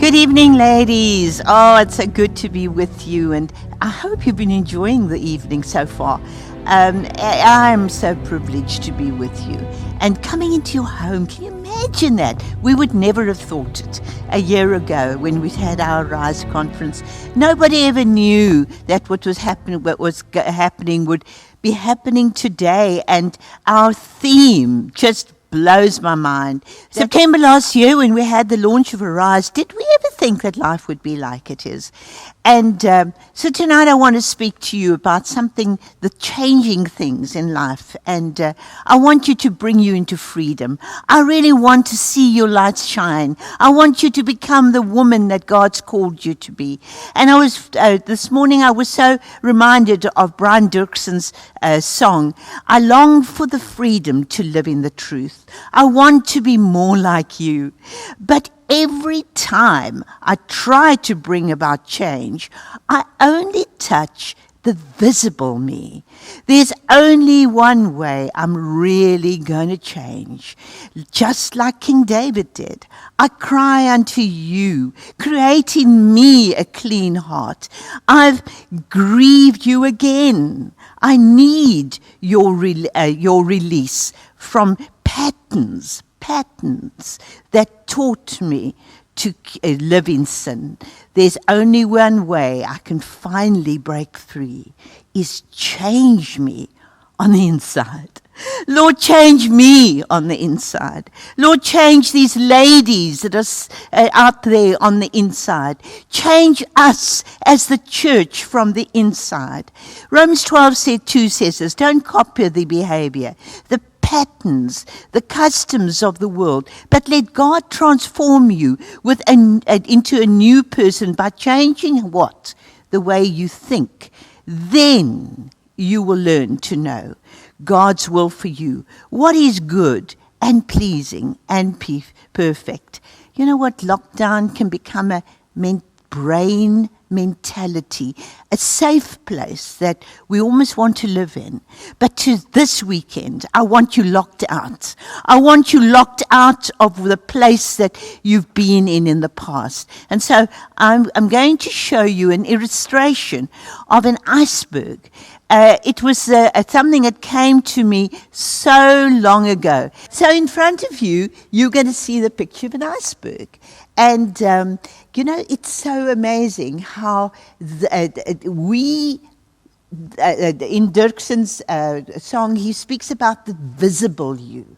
Good evening, ladies. Oh, it's so good to be with you, and I hope you've been enjoying the evening so far. I'm so privileged to be with you. And coming into your home, can you imagine that? We would never have thought it a year ago when we had our Rise conference. Nobody ever knew that what was happening would be happening today, and our theme just blows my mind. September last year, when we had the launch of Arise, did we ever think that life would be like it is? And so tonight I want to speak to you about something, the changing things in life. And I want you to bring you into freedom. I really want to see your lights shine. I want you to become the woman that God's called you to be. And I was this morning I was so reminded of Brian Dirkson's song, I long for the freedom to live in the truth. I want to be more like you. But every time I try to bring about change, I only touch the visible me. There's only one way I'm really going to change. Just like King David did. I cry unto you, create in me a clean heart. I've grieved you again. I need your release from patterns that taught me to live in sin. There's only one way I can finally break free, is change me on the inside. Lord, change me on the inside. Lord, change these ladies that are out there on the inside. Change us as the church from the inside. Romans 12:2 says this, don't copy the behavior, the patterns, the customs of the world, but let God transform you into a new person by changing what? The way you think. Then you will learn to know God's will for you, what is good and pleasing and perfect. You know what? Lockdown can become a brain mentality, a safe place that we almost want to live in. But to this weekend, I want you locked out. I want you locked out of the place that you've been in the past. And so I'm going to show you an illustration of an iceberg. It was something that came to me so long ago. So in front of you, you're going to see the picture of an iceberg. And, it's so amazing how in Dirkson's song, he speaks about the visible you.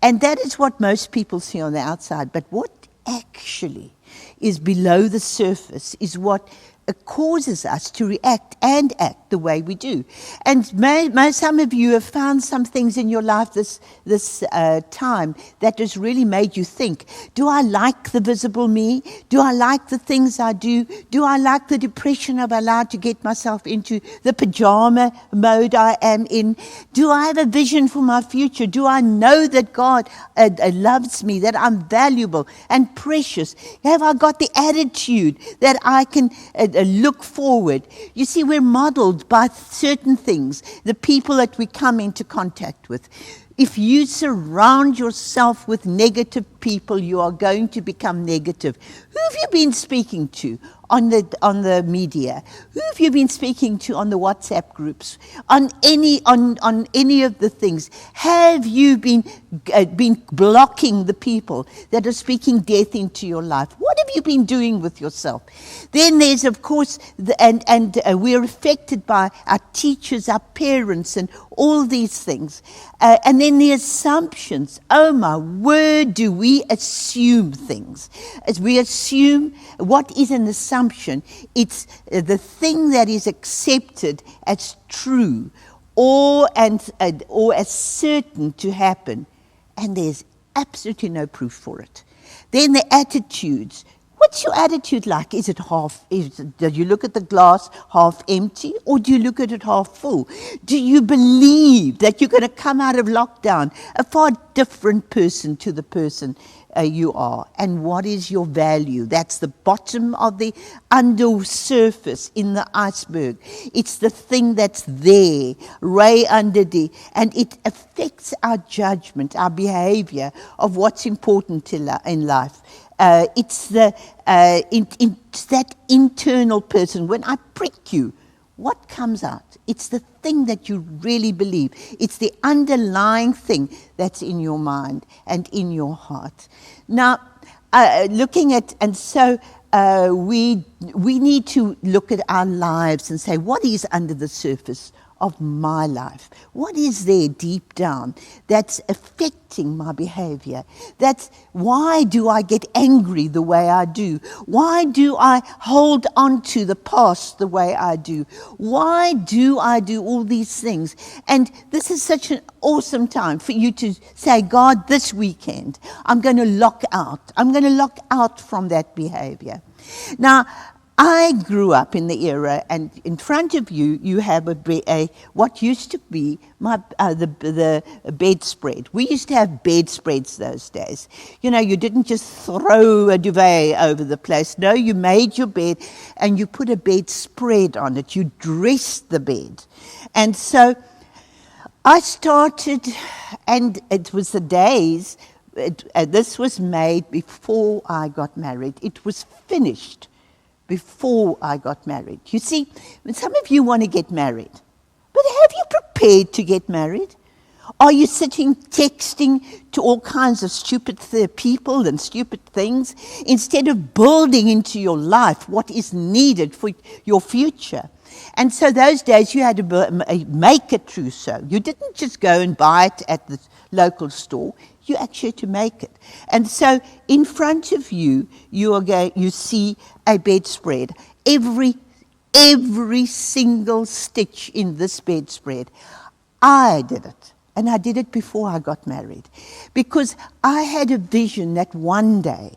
And that is what most people see on the outside. But what actually is below the surface is what causes us to react and act the way we do. And some of you have found some things in your life this time that has really made you think, do I like the visible me? Do I like the things I do? Do I like the depression I've allowed to get myself into, the pajama mode I am in? Do I have a vision for my future? Do I know that God loves me, that I'm valuable and precious? Have I got the attitude that I can look forward? You see, we're modeled by certain things, the people that we come into contact with. If you surround yourself with negative people, you are going to become negative. Who have you been speaking to on the media? Who have you been speaking to on the WhatsApp groups? On any of the things? Have you been blocking the people that are speaking death into your life? What have you been doing with yourself? Then there's, of course, we're affected by our teachers, our parents, and all these things. And then the assumptions. Oh my word, do we assume things? As we assume, what is an assumption? It's the thing that is accepted as true or as certain to happen. And there's absolutely no proof for it. Then the attitudes. What's your attitude like? Is it do you look at the glass half empty, or do you look at it half full? Do you believe that you're going to come out of lockdown a far different person to the person you are, and what is your value. That's the bottom of the under surface in the iceberg. It's the thing that's there, way under there, and it affects our judgment, our behavior of what's important in life. It's that internal person. When I prick you, what comes out? It's the thing that you really believe. It's the underlying thing that's in your mind and in your heart. Now, looking at, and so we need to look at our lives and say, what is under the surface of my life? What is there deep down that's affecting my behavior? That's why do I get angry the way I do? Why do I hold on to the past the way I do? Why do I do all these things? And this is such an awesome time for you to say, God, this weekend, I'm going to lock out. I'm going to lock out from that behavior. Now, I grew up in the era, and in front of you, you have what used to be the bedspread. We used to have bedspreads those days. You know, you didn't just throw a duvet over the place. No, you made your bed, and you put a bedspread on it. You dressed the bed. And so I started, and it was the days, this was made before I got married. It was finished before I got married. You see, some of you want to get married, but have you prepared to get married? Are you sitting texting to all kinds of stupid people and stupid things instead of building into your life what is needed for your future? And so those days you had to make a trousseau. You didn't just go and buy it at the local store. You actually had to make it. And so in front of you, you see a bedspread. Every single stitch in this bedspread, I did it. And I did it before I got married. Because I had a vision that one day,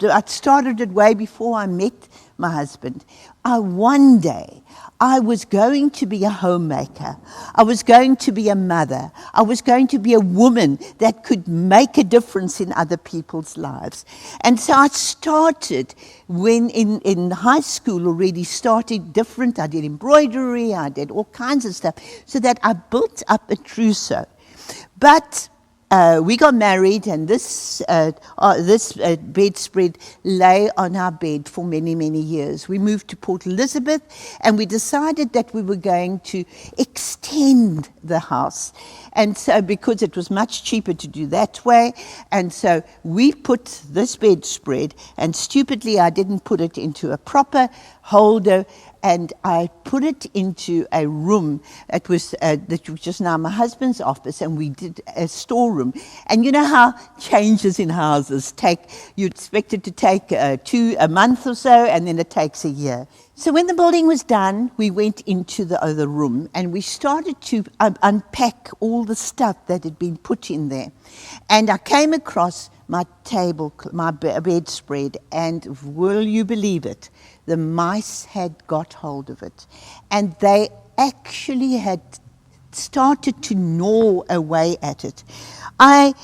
I started it way before I met my husband. One day, I was going to be a homemaker. I was going to be a mother. I was going to be a woman that could make a difference in other people's lives. And so I started when in high school already, started different. I did embroidery. I did all kinds of stuff so that I built up a trousseau. But we got married, and this bedspread lay on our bed for many, many years. We moved to Port Elizabeth, and we decided that we were going to extend the house. And so, because it was much cheaper to do that way, and so we put this bedspread, and stupidly I didn't put it into a proper holder, and I put it into a room that was just now my husband's office, and we did a storeroom. And you know how changes in houses take, you expect it to take a month or so, and then it takes a year. So when the building was done, we went into the other room, and we started to unpack all the stuff that had been put in there. And I came across my table, my bedspread, and will you believe it? The mice had got hold of it, and they actually had started to gnaw away at it. And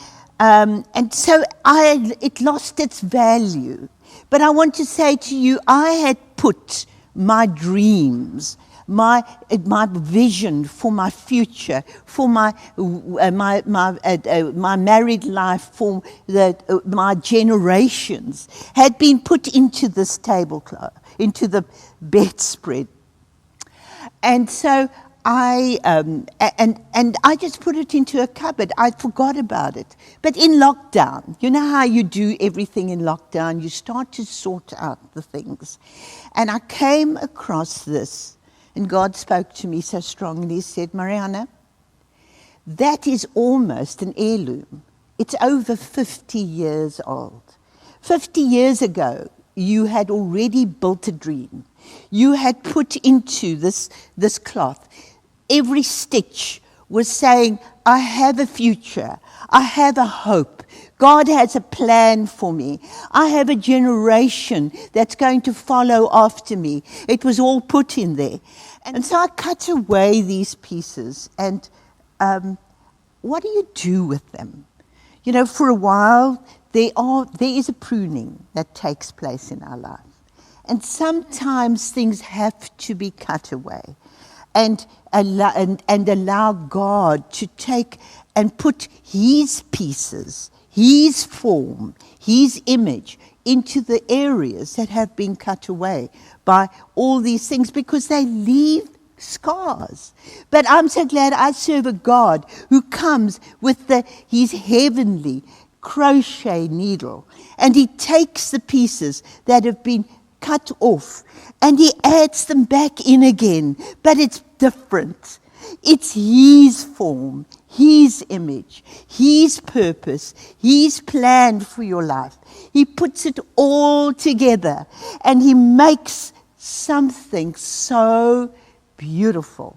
so it lost its value. But I want to say to you, I had put my dreams, my vision for my future, for my married life, for my generations, had been put into this tablecloth, into the bedspread. And so I just put it into a cupboard. I forgot about it. But in lockdown, you know how you do everything in lockdown? You start to sort out the things. And I came across this, and God spoke to me so strongly. He said, Mariana, that is almost an heirloom. It's over 50 years old. 50 years ago, you had already built a dream. You had put into this cloth. Every stitch was saying, I have a future. I have a hope. God has a plan for me. I have a generation that's going to follow after me. It was all put in there. And so I cut away these pieces. And what do you do with them? You know, for a while, there is a pruning that takes place in our life. And sometimes things have to be cut away and allow God to take and put His pieces, His form, His image into the areas that have been cut away by all these things, because they leave scars. But I'm so glad I serve a God who comes with His heavenly crochet needle, and He takes the pieces that have been cut off and He adds them back in again, but it's different. It's His form, His image, His purpose, His plan for your life. He puts it all together and He makes something so beautiful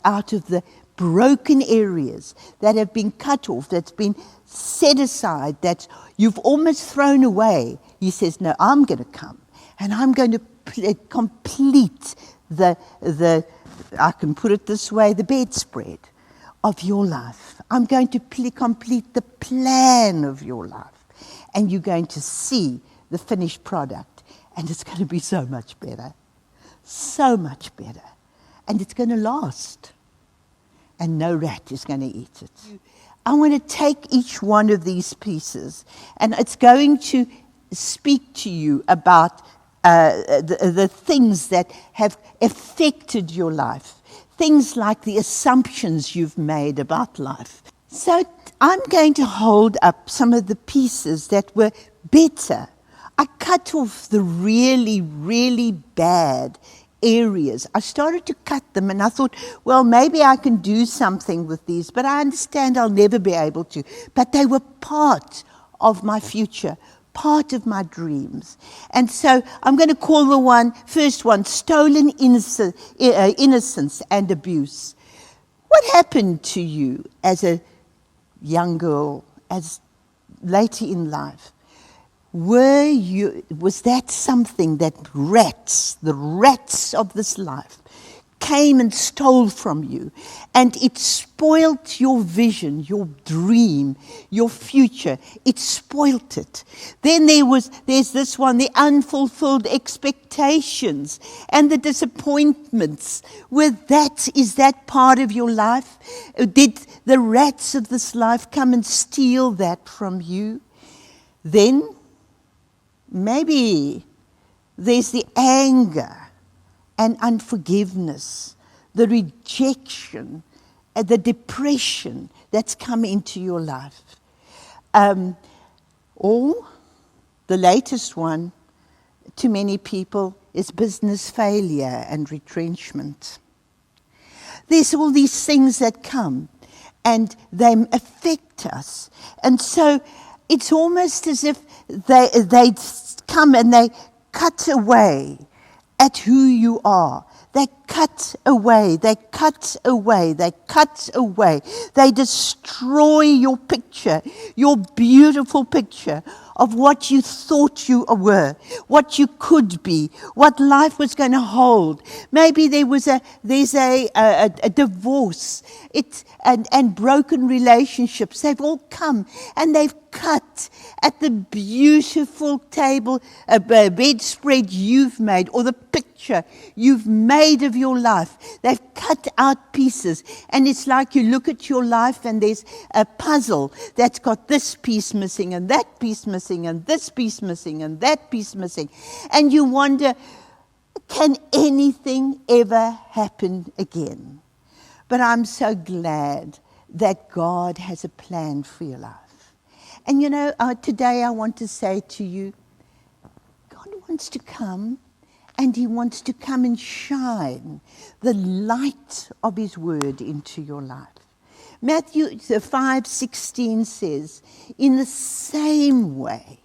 out of the broken areas that have been cut off, that's been set aside, that you've almost thrown away. He says, no, I'm going to come and I'm going to complete I can put it this way, the bedspread of your life. I'm going to complete the plan of your life. And you're going to see the finished product. And it's going to be so much better. So much better. And it's going to last. And no rat is going to eat it. I want to take each one of these pieces, and it's going to speak to you about the things that have affected your life. Things like the assumptions you've made about life. So I'm going to hold up some of the pieces that were better. I cut off the really, really bad areas. I started to cut them and I thought, well, maybe I can do something with these, but I understand I'll never be able to. But they were part of my future, part of my dreams. And so I'm going to call the first one, stolen innocence and abuse. What happened to you as a young girl, as later in life? Was that something that the rats of this life came and stole from you, and it spoilt your vision, your dream, your future? It spoilt it. Then there's this one, the unfulfilled expectations and the disappointments. Is that part of your life? Did the rats of this life come and steal that from you? Then maybe there's the anger and unforgiveness, the rejection, the depression that's come into your life. Or the latest one, to many people, is business failure and retrenchment. There's all these things that come and they affect us. And so it's almost as if they come and they cut away at who you are. They cut away, they cut away, they cut away. They destroy your picture, your beautiful picture of what you thought you were, what you could be, what life was going to hold. Maybe there's a divorce and broken relationships. They've all come and they've cut at the beautiful bedspread you've made, or the picture you've made of your life. They've cut out pieces, and it's like you look at your life and there's a puzzle that's got this piece missing and that piece missing and this piece missing and that piece missing, and you wonder, can anything ever happen again? But I'm so glad that God has a plan for your life. And today I want to say to you, God wants to come, and He wants to come and shine the light of His word into your life. Matthew 5:16 says, in the same way,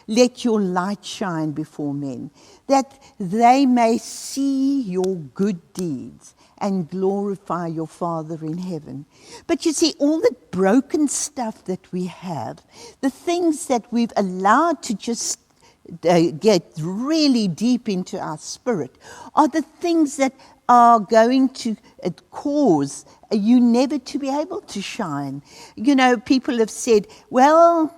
let your light shine before men, that they may see your good deeds and glorify your Father in heaven. But you see, all the broken stuff that we have, the things that we've allowed to just get really deep into our spirit, are the things that are going to cause you never to be able to shine. People have said, well,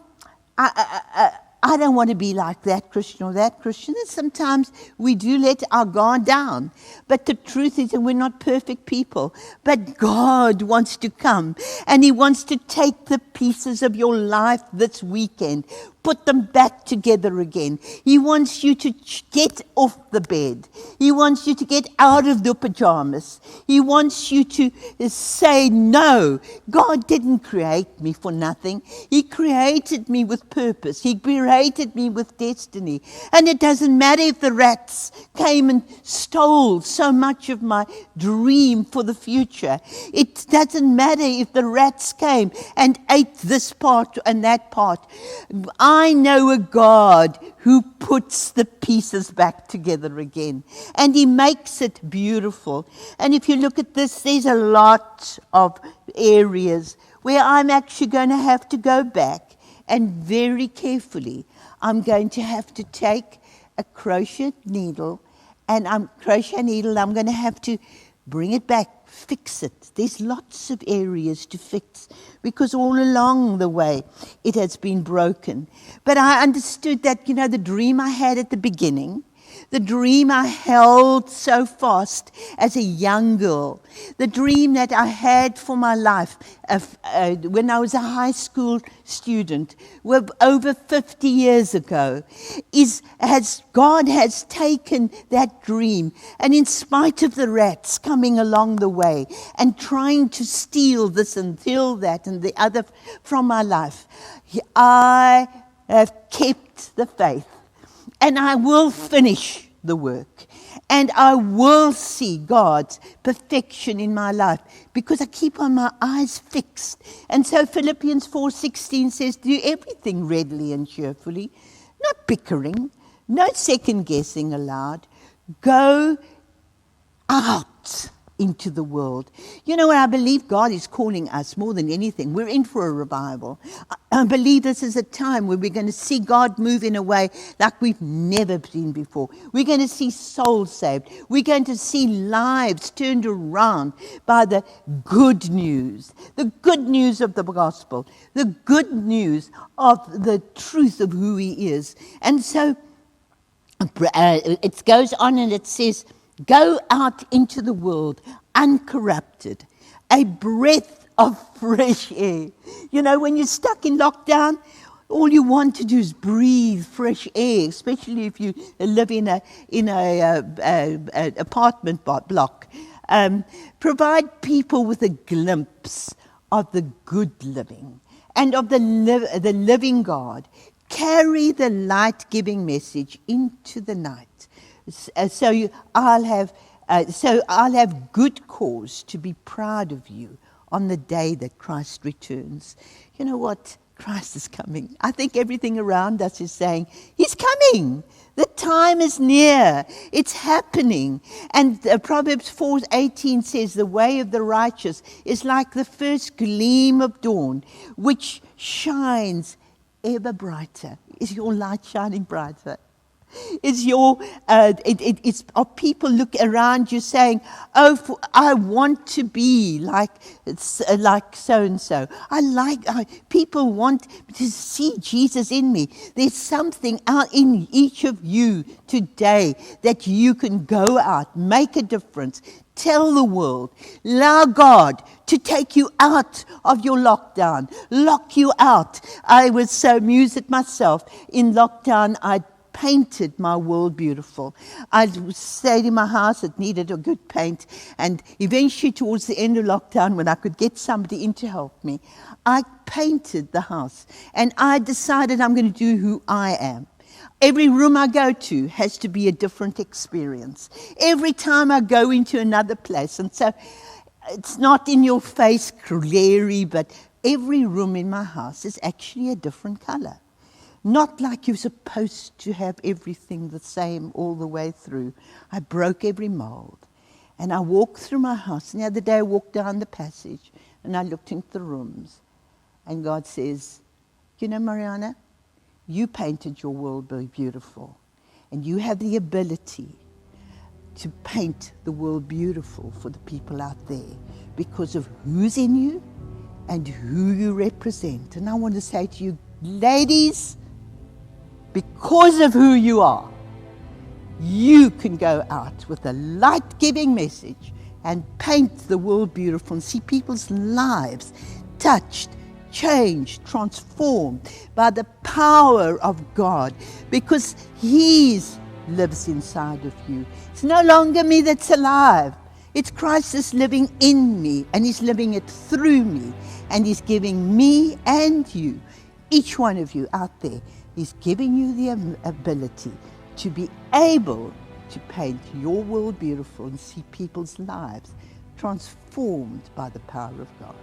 I don't want to be like that Christian or that Christian. And sometimes we do let our guard down. But the truth is that we're not perfect people. But God wants to come, and He wants to take the pieces of your life this weekend, put them back together again. He wants you to get off the bed. He wants you to get out of the pajamas. He wants you to say, no, God didn't create me for nothing. He created me with purpose. He created me with destiny. And it doesn't matter if the rats came and stole so much of my dream for the future. It doesn't matter if the rats came and ate this part and that part. I know a God who puts the pieces back together again, and He makes it beautiful. And if you look at this, there's a lot of areas where I'm actually going to have to go back, and very carefully I'm going to have to take a crochet needle, and I'm going to have to bring it back, fix it. There's lots of areas to fix, because all along the way it has been broken. But I understood that, the dream I had at the beginning, the dream I held so fast as a young girl, the dream that I had for my life when I was a high school student, over 50 years ago, God has taken that dream, and in spite of the rats coming along the way and trying to steal this and steal that and the other from my life, I have kept the faith. And I will finish the work. And I will see God's perfection in my life, because I keep on my eyes fixed. And so Philippians 4:16 says, do everything readily and cheerfully, not bickering, no second guessing allowed. Go out into the world. I believe God is calling us more than anything. We're in for a revival. I believe this is a time where we're going to see God move in a way like we've never seen before. We're going to see souls saved. We're going to see lives turned around by the good news of the gospel, the good news of the truth of who He is. And so it goes on and it says, go out into the world uncorrupted, a breath of fresh air. When you're stuck in lockdown, all you want to do is breathe fresh air, especially if you live in a apartment block. Provide people with a glimpse of the good living and of the living God. Carry the light-giving message into the night. So I'll have good cause to be proud of you on the day that Christ returns. You know what? Christ is coming. I think everything around us is saying, He's coming. The time is near. It's happening. And Proverbs 4:18 says, the way of the righteous is like the first gleam of dawn, which shines ever brighter. Is your light shining brighter? Are people look around you saying, I want to be like so and so. People want to see Jesus in me. There's something out in each of you today that you can go out, make a difference, tell the world, allow God to take you out of your lockdown, lock you out. I was so amused at myself. In lockdown, I painted my world beautiful. I stayed in my house. It needed a good paint. And eventually, towards the end of lockdown, when I could get somebody in to help me, I painted the house. And I decided I'm going to do who I am. Every room I go to has to be a different experience. Every time I go into another place. And so it's not in your face, glary, but every room in my house is actually a different color. Not like you're supposed to have everything the same all the way through. I broke every mold. And I walked through my house. And the other day I walked down the passage and I looked into the rooms. And God says, Mariana, you painted your world very beautiful. And you have the ability to paint the world beautiful for the people out there because of who's in you and who you represent. And I want to say to you, Ladies, because of who you are, you can go out with a light-giving message and paint the world beautiful and see people's lives touched, changed, transformed by the power of God, because He lives inside of you. It's no longer me that's alive. It's Christ is living in me, and He's living it through me, and He's giving me and you, each one of you out there, He's giving you the ability to be able to paint your world beautiful and see people's lives transformed by the power of God.